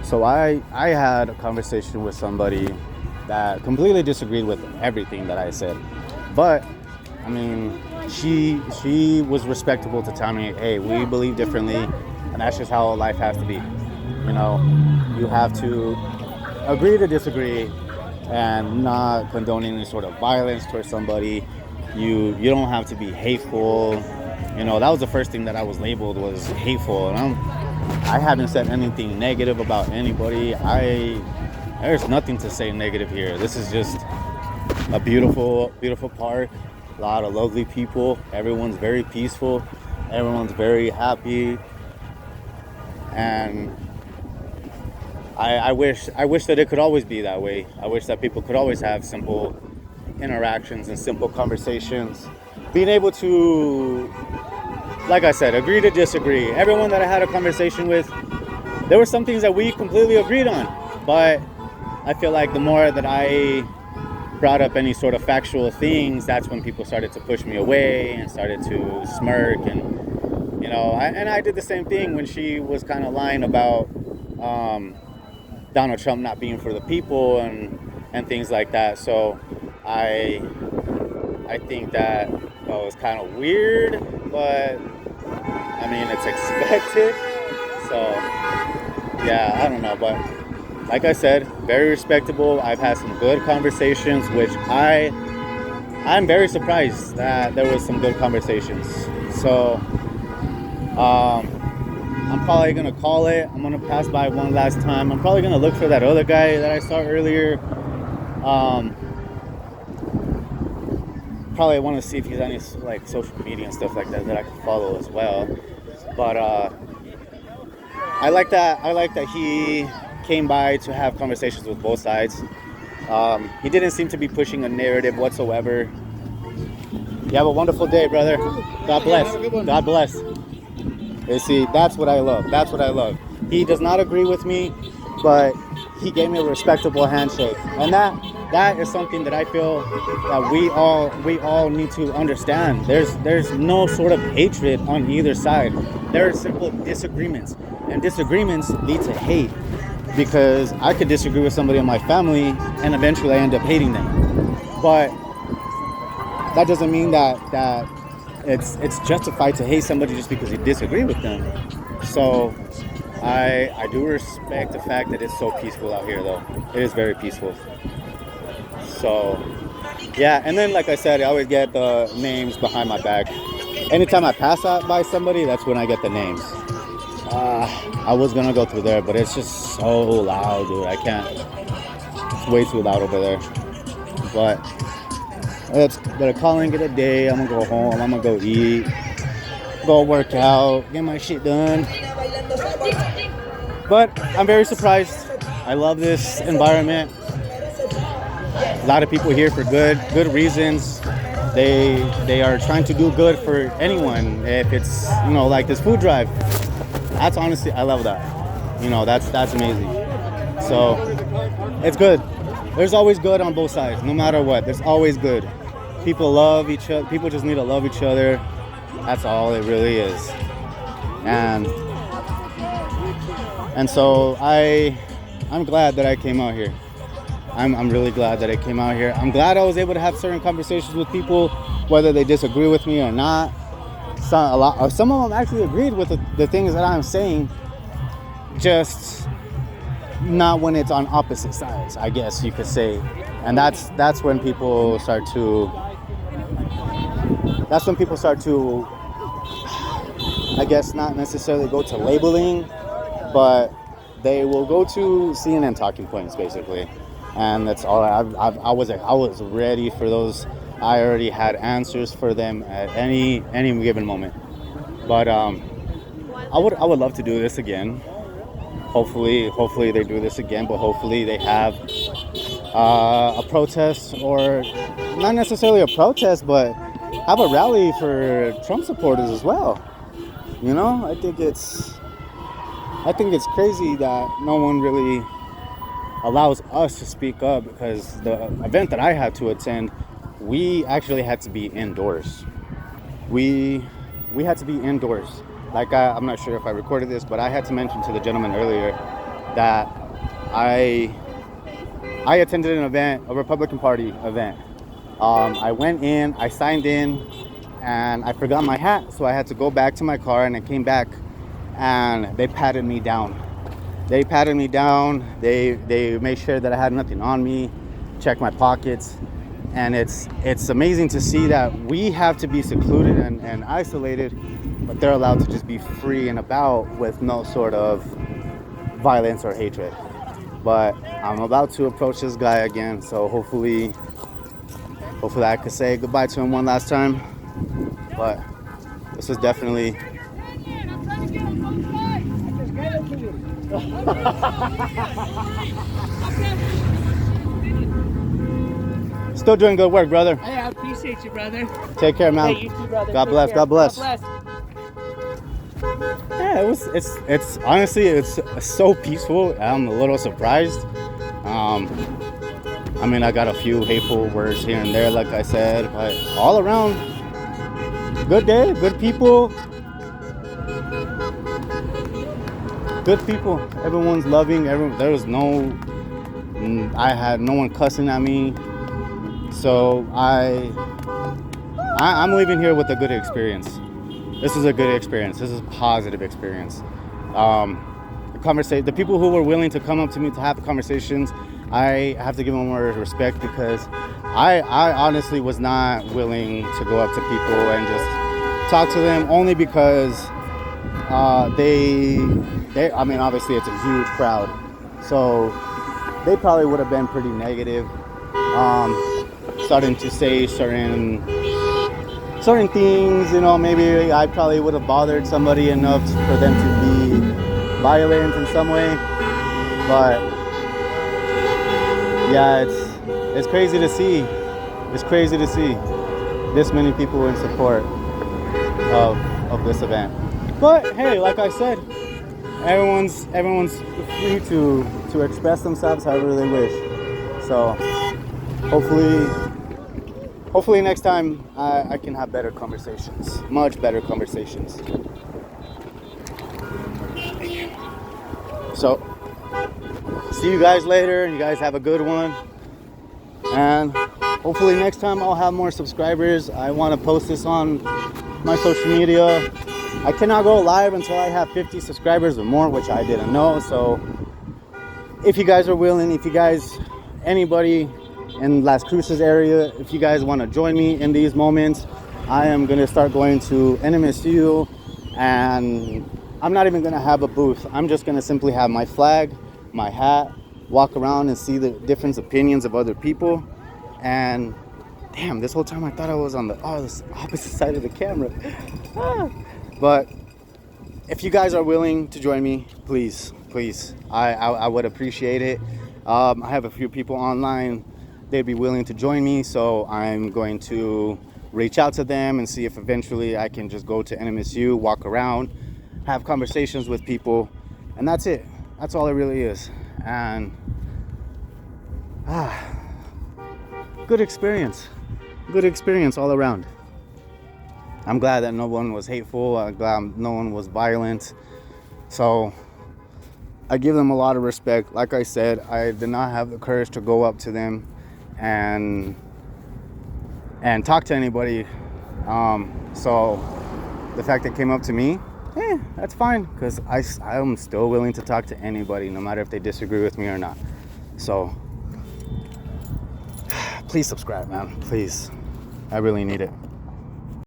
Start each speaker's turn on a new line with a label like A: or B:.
A: So I had a conversation with somebody that completely disagreed with everything that I said. But I mean, she was respectable to tell me, hey, we believe differently, and that's just how life has to be. You know, you have to agree to disagree, and not condone any sort of violence towards somebody. You don't have to be hateful. You know, that was the first thing that I was labeled, was hateful, and I haven't said anything negative about anybody. There's nothing to say negative here. This is just a beautiful, beautiful park. A lot of lovely people. Everyone's very peaceful. Everyone's very happy. And I wish that it could always be that way. I wish that people could always have simple interactions and simple conversations. Being able to, like I said, agree to disagree. Everyone that I had a conversation with, there were some things that we completely agreed on. But I feel like the more that I brought up any sort of factual things, that's when people started to push me away and started to smirk. And I did the same thing when she was kind of lying about Donald Trump not being for the people and things like that. So I think that was kind of weird, but I mean, it's expected. So yeah, I don't know, but like I said, very respectable. I've had some good conversations, which I'm very surprised that there was some good conversations. So I'm probably gonna call it. I'm gonna pass by one last time. I'm probably gonna look for that other guy that I saw earlier. Probably want to see if he's on any like social media and stuff like that I can follow as well. But I like that he came by to have conversations with both sides. He didn't seem to be pushing a narrative whatsoever. You have a wonderful day, brother. God bless. God bless. You see, that's what I love. That's what I love. He does not agree with me, but he gave me a respectable handshake, and that is something that I feel that we all need to understand. There's no sort of hatred on either side. There are simple disagreements, and disagreements lead to hate, because I could disagree with somebody in my family and eventually I end up hating them. But that doesn't mean that it's justified to hate somebody just because you disagree with them. So I do respect the fact that it's so peaceful out here, though. It is very peaceful. So yeah, and then like I said, I always get the names behind my back. Anytime I pass out by somebody, that's when I get the names. I was gonna go through there, but it's just so loud, dude. I can't. It's way too loud over there. But let's gonna call it a day. I'm gonna go home. I'm gonna go eat, go work out, get my shit done. But I'm very surprised. I love this environment. A lot of people here for good reasons. They are trying to do good for anyone. If it's like this food drive, that's honestly, I love that. That's amazing. So it's good. There's always good on both sides, no matter what. There's always good. People love each other. People just need to love each other. That's all it really is. And so I'm glad that I came out here. I'm really glad that I came out here. I'm glad I was able to have certain conversations with people, whether they disagree with me or not. Some of them actually agreed with the things that I'm saying, just not when it's on opposite sides, I guess you could say. And that's when people start to I guess not necessarily go to labeling, but they will go to CNN talking points basically. And that's all. I was ready for those. I already had answers for them at any given moment. But I would love to do this again. Hopefully they do this again. But hopefully they have a protest, or not necessarily a protest, but have a rally for Trump supporters as well. I think it's crazy that no one really allows us to speak up, because the event that I had to attend, we actually had to be indoors. We had to be indoors. Like I'm not sure if I recorded this, but I had to mention to the gentleman earlier that I attended an event, a Republican Party event. I went in, I signed in, and I forgot my hat, so I had to go back to my car, and I came back, and they patted me down. They patted me down. They made sure that I had nothing on me, checked my pockets, and it's amazing to see that we have to be secluded and isolated, but they're allowed to just be free and about with no sort of violence or hatred. But I'm about to approach this guy again, so hopefully I could say goodbye to him one last time. But this is definitely still doing good work, brother.
B: Hey, I appreciate you, brother.
A: Take care, man.
B: Hey, you too, brother.
A: God
B: Take
A: bless.
B: care.
A: God bless.
B: God bless.
A: Yeah, it's honestly it's so peaceful. I'm a little surprised. I mean, I got a few hateful words here and there, like I said, but all around, good day, good people. Good people. Everyone's loving. There was I had no one cussing at me. So I'm leaving here with a good experience. This is a good experience. This is a positive experience. The people who were willing to come up to me to have conversations, I have to give them more respect, because I honestly was not willing to go up to people and just talk to them, only because they I mean, obviously it's a huge crowd, so they probably would have been pretty negative, starting to say certain things, you know. Maybe I probably would have bothered somebody enough for them to be violent in some way. But yeah, it's crazy to see. It's crazy to see this many people in support of this event. But hey, like I said, everyone's free to express themselves however they wish. So hopefully next time I can have better conversations, much better conversations. So see you guys later. You guys have a good one, and hopefully next time I'll have more subscribers. I want to post this on my social media. I cannot go live until I have 50 subscribers or more, which I didn't know. So if you guys are willing, anybody in Las Cruces area, if you guys want to join me in these moments, I am going to start going to NMSU, and I'm not even going to have a booth. I'm just going to simply have my flag, my hat, walk around and see the different opinions of other people. And damn, this whole time I thought I was on the opposite side of the camera. But if you guys are willing to join me, please, I would appreciate it. I have a few people online. They'd be willing to join me, so I'm going to reach out to them and see if eventually I can just go to NMSU, walk around, have conversations with people, and that's it. That's all it really is. And good experience all around. I'm glad that no one was hateful. I'm glad no one was violent. So I give them a lot of respect. Like I said, I did not have the courage to go up to them and talk to anybody. So the fact that came up to me, that's fine, because I'm still willing to talk to anybody, no matter if they disagree with me or not. So please subscribe, man. Please. I really need it.